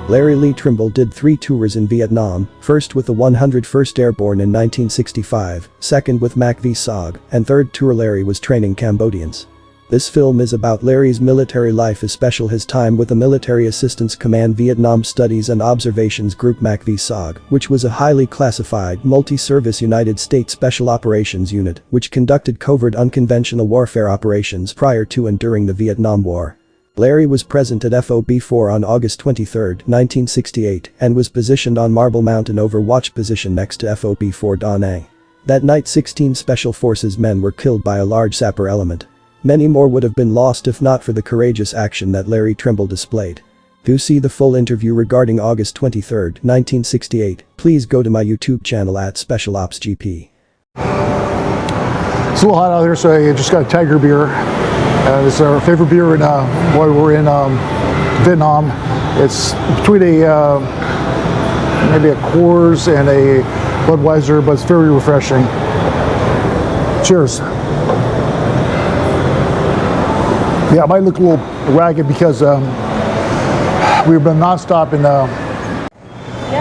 Larry Lee Trimble did 3 tours in Vietnam, first with the 101st Airborne in 1965, second with MACV-SOG, and third tour Larry was training Cambodians. This film is about Larry's military life, especially his time with the Military Assistance Command Vietnam Studies and Observations Group MACV-SOG, which was a highly classified, multi-service United States Special Operations Unit which conducted covert unconventional warfare operations prior to and during the Vietnam War. Larry was present at FOB-4 on August 23, 1968 and was positioned on Marble Mountain overwatch position next to FOB-4 Da Nang. That night 16 Special Forces men were killed by a large sapper element. Many more would have been lost if not for the courageous action that Larry Trimble displayed. To see the full interview regarding August 23, 1968, please go to my YouTube channel at SpecialOpsGP. It's a little hot out here, so I just got a Tiger beer. It's our favorite beer while we're in Vietnam. It's between maybe a Coors and a Budweiser, but it's very refreshing. Cheers. Yeah, it might look a little ragged because we've been nonstop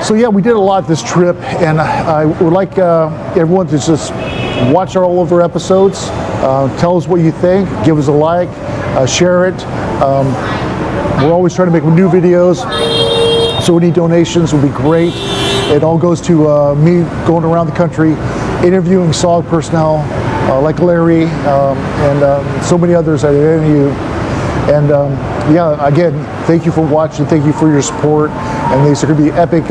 so yeah, we did a lot this trip, and I would like everyone to just watch our all over episodes. Tell us what you think, give us a like, share it. We're always trying to make new videos, so any donations would be great. It all goes to me going around the country interviewing SOG personnel like Larry and so many others that interview. And yeah, again, thank you for watching, thank you for your support, and these are going to be epic.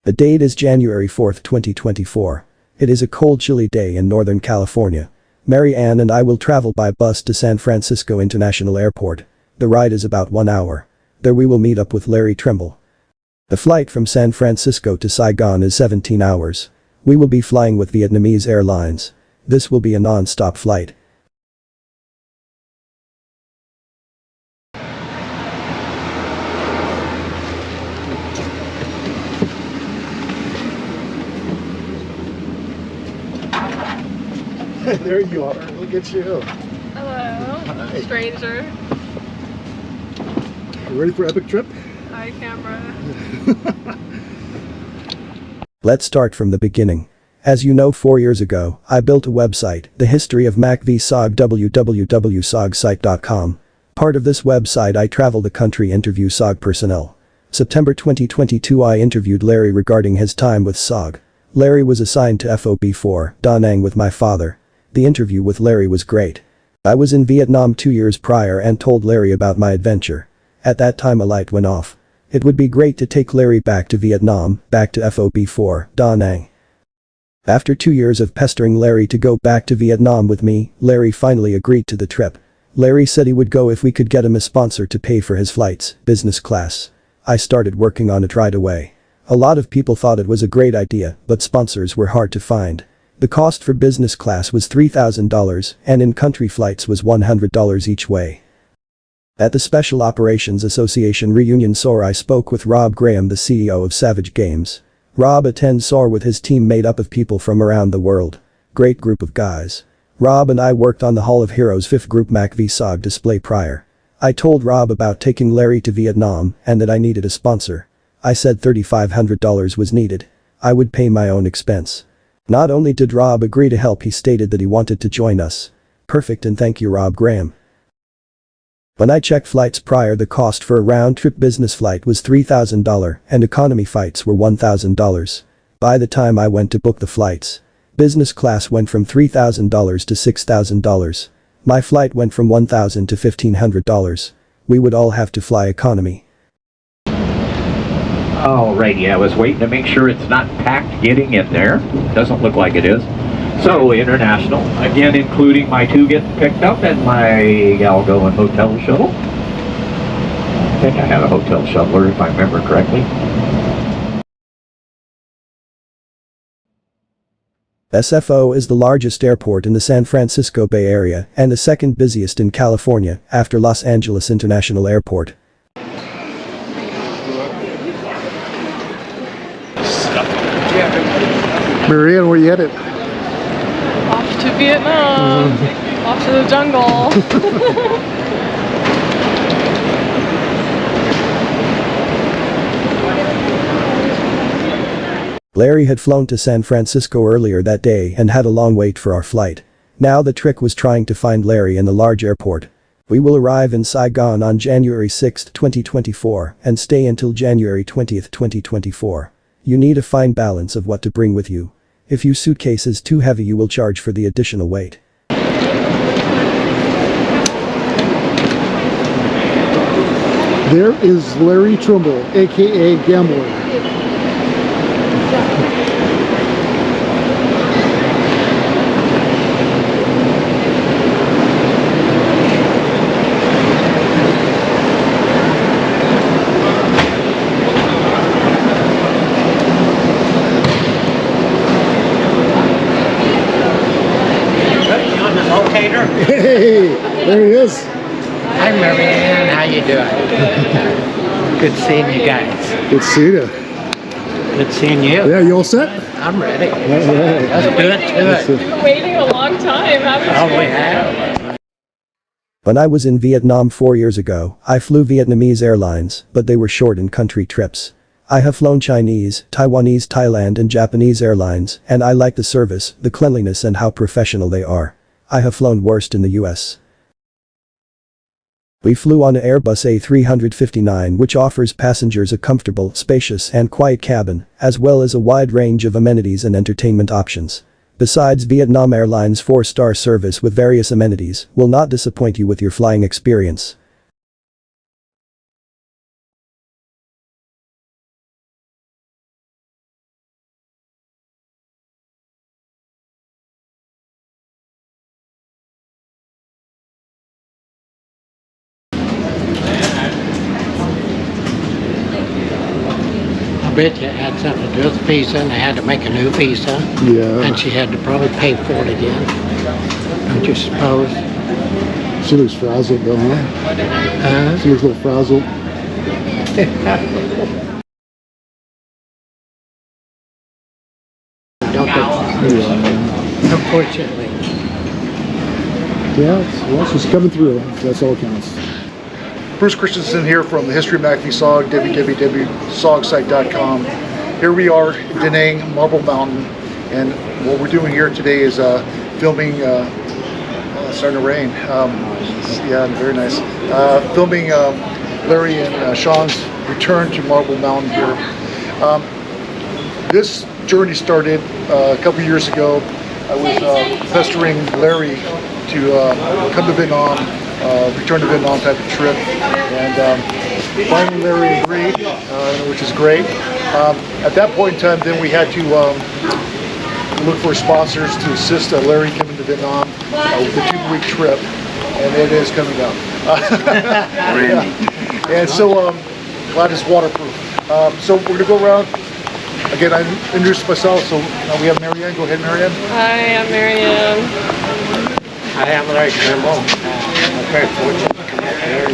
The date is January 4, 2024. It is a cold, chilly day in Northern California. Mary Ann and I will travel by bus to San Francisco International Airport. The ride is about 1 hour. There we will meet up with Larry Trimble. The flight from San Francisco to Saigon is 17 hours. We will be flying with Vietnamese Airlines. This will be a non-stop flight. There you are. Look at you. Hello, hi. Stranger. You ready for epic trip? Hi, camera. Let's start from the beginning. As you know, 4 years ago, I built a website, The History of MACV-SOG, www.sogsite.com. Part of this website I travel the country, interview SOG personnel. September 2022 I interviewed Larry regarding his time with SOG. Larry was assigned to FOB-4, Da Nang with my father. The interview with Larry was great. I was in Vietnam 2 years prior and told Larry about my adventure. At that time a light went off. It would be great to take Larry back to Vietnam, back to FOB-4, Da Nang. After 2 years of pestering Larry to go back to Vietnam with me, Larry finally agreed to the trip. Larry said he would go if we could get him a sponsor to pay for his flights, business class. I started working on it right away. A lot of people thought it was a great idea, but sponsors were hard to find. The cost for business class was $3,000 and in-country flights was $100 each way. At the Special Operations Association reunion SOAR I spoke with Rob Graham, the CEO of Savage Games. Rob attends SOAR with his team made up of people from around the world. Great group of guys. Rob and I worked on the Hall of Heroes 5th Group MACV-SOG display prior. I told Rob about taking Larry to Vietnam and that I needed a sponsor. I said $3,500 was needed. I would pay my own expense. Not only did Rob agree to help, he stated that he wanted to join us. Perfect, and thank you, Rob Graham. When I checked flights prior, the cost for a round-trip business flight was $3,000 and economy flights were $1,000. By the time I went to book the flights, business class went from $3,000 to $6,000. My flight went from $1,000 to $1,500. We would all have to fly economy. Alrighty, I was waiting to make sure it's not packed getting in there. Doesn't look like it is. So, international, again including my 2 getting picked up and my gal going hotel shuttle. I think I had a hotel shuttler if I remember correctly. SFO is the largest airport in the San Francisco Bay Area and the second busiest in California after Los Angeles International Airport. Marianne, where you headed? Off to Vietnam. Off to the jungle. Larry had flown to San Francisco earlier that day and had a long wait for our flight. Now the trick was trying to find Larry in the large airport. We will arrive in Saigon on January 6, 2024 and stay until January 20, 2024. You need a fine balance of what to bring with you. If your suitcase is too heavy, you will charge for the additional weight. There is Larry Trimble, aka Gambler. Hey, there he is. Hi Marianne, how you doing? Good seeing you guys. Good to see you. Good seeing you. Yeah, you all set? I'm ready. Yeah. Let's do it. You've been waiting a long time, haven't you? Oh, we have. When I was in Vietnam 4 years ago, I flew Vietnamese Airlines, but they were short in-country trips. I have flown Chinese, Taiwanese, Thailand and Japanese airlines, and I like the service, the cleanliness and how professional they are. I have flown worst in the US. We flew on an Airbus A350-9 which offers passengers a comfortable, spacious and quiet cabin, as well as a wide range of amenities and entertainment options. Besides, Vietnam Airlines 4-star service with various amenities will not disappoint you with your flying experience. I bet you it had something to do with the visa and they had to make a new visa. Yeah. And she had to probably pay for it again. Don't you suppose? She looks frazzled though, huh? She looks a little frazzled. Don't they? Yeah. Unfortunately. Yeah, well, she's coming through. That's all that counts. Bruce Christensen here from the History of MACV-SOG, www.sogsite.com. Here we are in Da Nang, Marble Mountain, and what we're doing here today is filming, starting to rain, yeah, very nice, filming Larry and Sean's return to Marble Mountain here. This journey started a couple years ago. I was pestering Larry to come to Vietnam, return to Vietnam type of trip, and finally Larry agreed, which is great. At that point in time, then we had to look for sponsors to assist Larry coming to Vietnam with the 2-week trip, and it is coming up. Yeah. And so glad it's waterproof. So we're gonna go around. Again, I introduced myself, so we have Marianne. Go ahead, Marianne. Hi, I'm Marianne. I am Larry Trimble. I'm very fortunate to come up here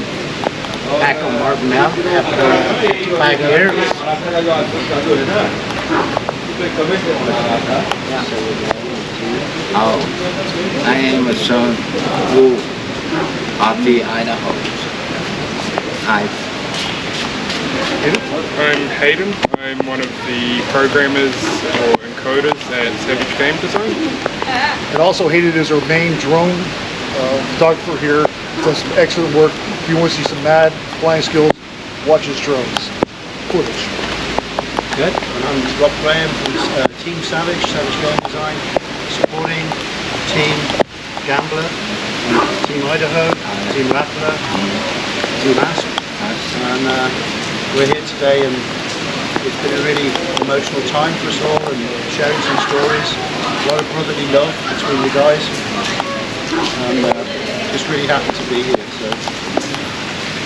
back on Marble Mountain after 55 years. Oh, I am a son Wu of the Idaho. I'm Hayden. I'm one of the programmers or encoders at Savage Game Design. And also Hayden is our main drone photographer here. Does some excellent work. If you want to see some mad flying skills, watch his drones. Footage. Good. I'm Rob Graham from Team Savage Game Design, supporting Team Gambler, Team Idaho, Team Rattler, Team Asp. And we're here today, and it's been a really emotional time for us all, and sharing some stories. A lot of brotherly love between the guys, and just really happy to be here. So.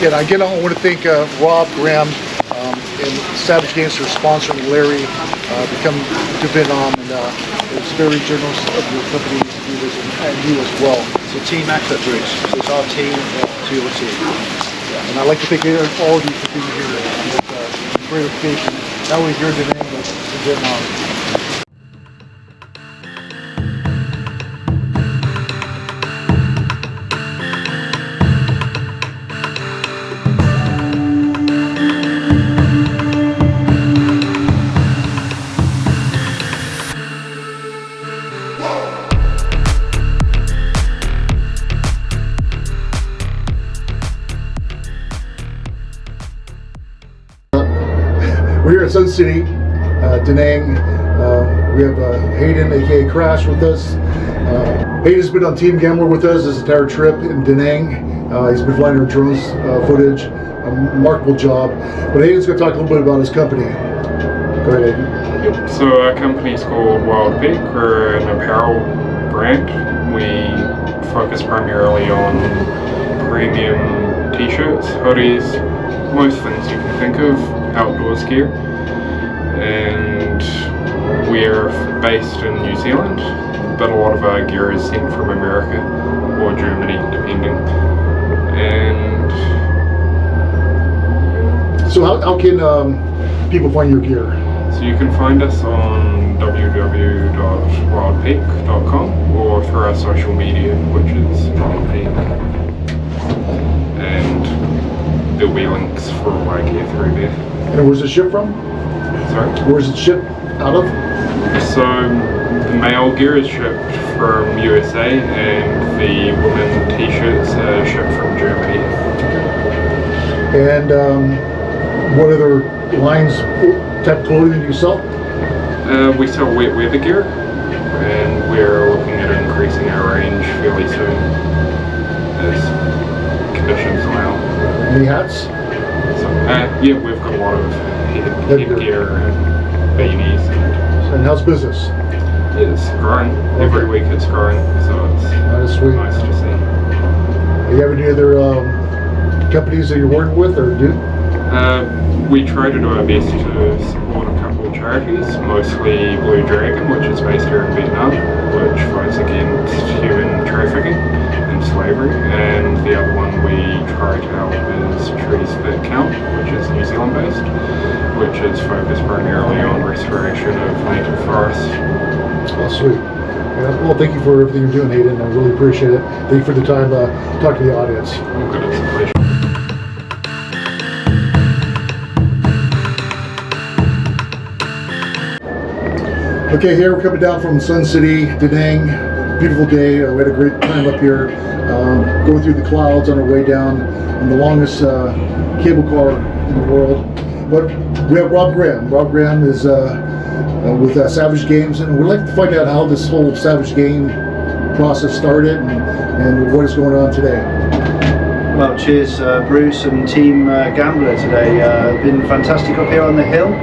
Yeah, and again, I want to thank Rob Graham and Savage Games for sponsoring Larry to come to Vietnam, and it's very generous of your company to do this, and you as well. It's a team effort, Bruce. So it's our team to your team. Yeah, and I'd like to thank all of you for being here. It's great occasion, not only here in Da Nang, but in Vietnam. Sun City, Da Nang. We have Hayden, aka Crash, with us. Hayden's been on Team Gambler with us this entire trip in Da Nang. He's been flying our drones footage, a remarkable job. But Hayden's going to talk a little bit about his company. Go ahead, Hayden. So our company's called Wild Peak. We're an apparel brand. We focus primarily on premium t-shirts, hoodies, most things you can think of, outdoors gear. And we're based in New Zealand, but a lot of our gear is sent from America or Germany, depending. And so how can people find your gear? so you can find us on www.wildpeak.com or through our social media, which is Wild Peak. And there'll be links for all our gear through there. And where's it shipped from? Sorry? Where's it shipped out of? So the male gear is shipped from USA and the women t-shirts are shipped from Germany. And what other lines, type of clothing do you sell? We sell wet weather gear and we're looking at increasing our range fairly soon as conditions allow. Any hats? So, yeah, we've got a lot of headgear and beanies. And how's business? Yeah, it's growing. Every week it's growing, so it's That's sweet. nice to see. Do you have any other companies that you're working with or do? We try to do our best to support a couple of charities, mostly Blue Dragon, which is based here in Vietnam, which fights against human trafficking and slavery, and the other one we try to help is Trees That Count, which is New Zealand based, which is focused primarily on restoration of native forests. Oh, sweet. Yeah, well, thank you for everything you're doing, Hayden. I really appreciate it. Thank you for the time to talk to the audience. Oh, good, it's a pleasure. Okay, here we're coming down from Sun City, Da Nang. Beautiful day. We had a great time up here, going through the clouds on our way down in the longest cable car in the world. But we have Rob Graham. Rob Graham is with Savage Games, and we'd like to find out how this whole Savage Game process started and what is going on today. Well, cheers Bruce and Team Gambler today. Been fantastic up here on the hill,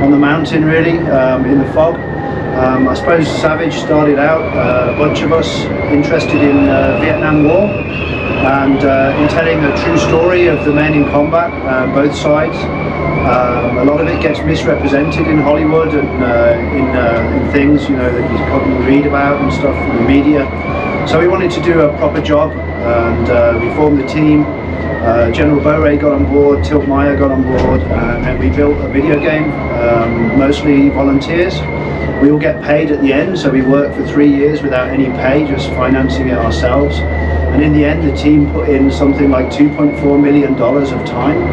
on the mountain really, in the fog. I suppose Savage started out, a bunch of us interested in Vietnam War and in telling a true story of the men in combat, both sides. A lot of it gets misrepresented in Hollywood and in things, you know, that you probably read about and stuff from the media. So we wanted to do a proper job, and we formed the team. General Bowray got on board, Tilt Meyer got on board, and we built a video game, mostly volunteers. We all get paid at the end, so we worked for 3 years without any pay, just financing it ourselves. And in the end, the team put in something like $2.4 million of time.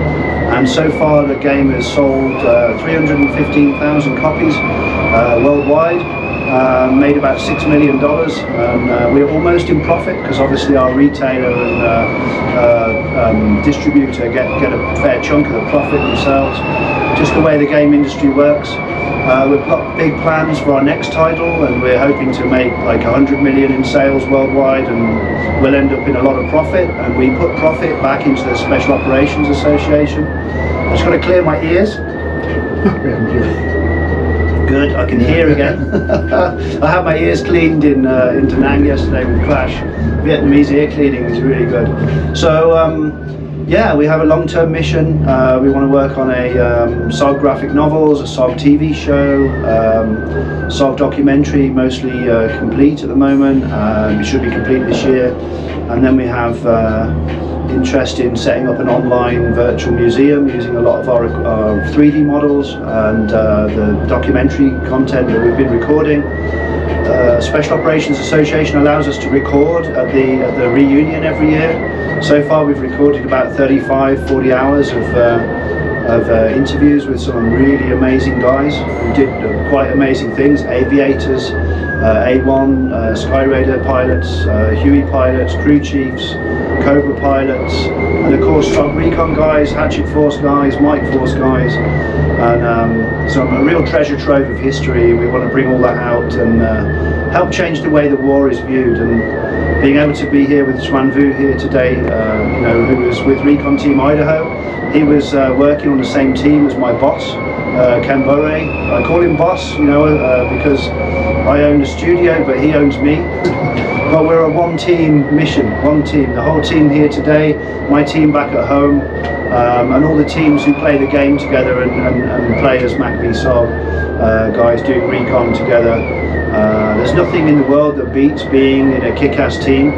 And so far, the game has sold 315,000 copies worldwide, made about $6 million. And we're almost in profit because obviously our retailer and distributor get a fair chunk of the profit themselves. Just the way the game industry works. We've got big plans for our next title, and we're hoping to make like 100 million in sales worldwide, and we'll end up in a lot of profit. And we put profit back into the Special Operations Association. I just got to clear my ears. Good, I can hear again. I had my ears cleaned in Da Nang yesterday with Crash. Vietnamese ear cleaning is really good. So yeah, we have a long-term mission. We want to work on a SOG graphic novels, a SOG TV show, SOG documentary, mostly complete at the moment. It should be complete this year. And then we have interest in setting up an online virtual museum using a lot of our 3D models and the documentary content that we've been recording. Special Operations Association allows us to record at the reunion every year. So far we've recorded about 40 hours of interviews with some really amazing guys who did quite amazing things. Aviators, A1, Skyraider pilots, Huey pilots, crew chiefs, Cobra pilots, and of course SOG Recon guys, Hatchet Force guys, Mike Force guys, and So a real treasure trove of history. We want to bring all that out and help change the way the war is viewed. And being able to be here with Xuan Vu here today, who was with Recon Team Idaho. He was working on the same team as my boss, Ken Boe. I call him boss, because I own the studio, but he owns me. But we're a one-team mission, one team. The whole team here today, my team back at home, and all the teams who play the game together and play as MACV-SOG guys doing recon together. There's nothing in the world that beats being in a kick-ass team.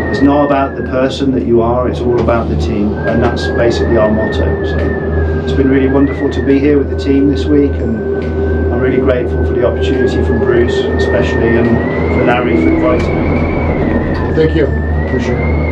It's not about the person that you are, it's all about the team, and that's basically our motto. So it's been really wonderful to be here with the team this week, and I'm really grateful for the opportunity from Bruce especially, and for Larry for inviting me. Thank you. Appreciate it.